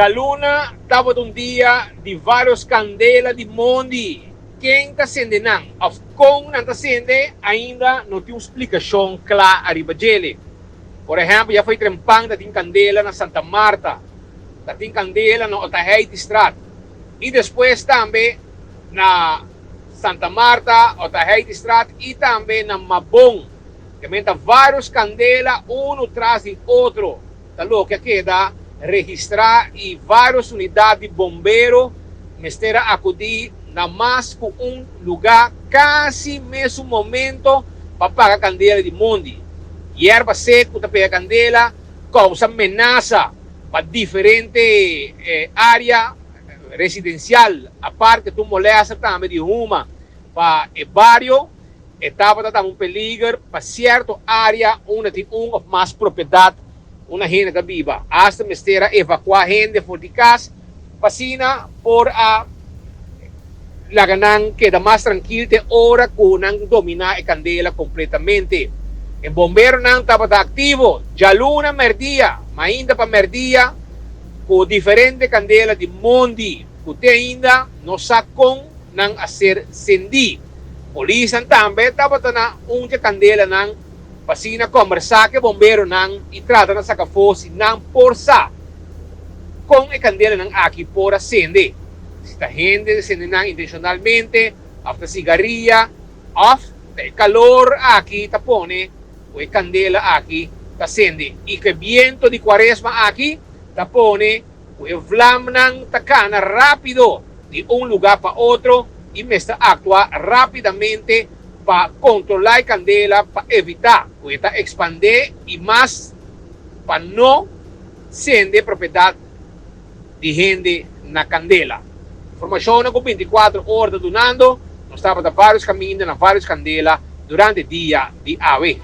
a luna estava um dia de vários candelas de mundo. Quem está acendendo não? Of como não está acendendo, ainda não tem uma explicação clara arriba dele. Por exemplo, já foi trempang da tem candela na Santa Marta, da tem candela na Otaheite Strat. E depois também na Santa Marta, Otaheite Strat e também na Mabong. Também tá vários candelas, um atrás do outro. Tá louco? Que dá registrar e várias unidades de bombeiro mestera acudir na mais com um lugar quase mesmo momento para pagar candela de mundo. Hierba seca, tapia candela, causa ameaça para diferente área residencial. A parte tu molesta também de uma para o barrio, estava também um peligro para certa área onde tem ou mais propriedade, uma gente que viva. Hasta mestera evacuar gente fora de casa, pasina por a laganang queda mais tranquilo de hora que não dominar a candela completamente. O bombeiro não estava ativo, já luna merdia, mas ainda para merdia, com diferente candela de mundo, que ainda não sabe como não a ser cendi. Polícia também estava na candela não, pasina conversar que bombeiro não e trata na saca fosse não força com a candela não aqui por acender. Se a gente acende não intencionalmente, after cigarrilha, off, el calor aqui tapone, o candela aqui acende. E que viento de quaresma aqui tapone, o flam ng takana rápido de un lugar para otro y me está actuar rápidamente para controlar la candela, para evitar que está expandir y más para no ser de propiedad de gente na candela. Informação com 24 horas donando, nós estamos a vários caminhos, na várias candelas durante o dia de ave.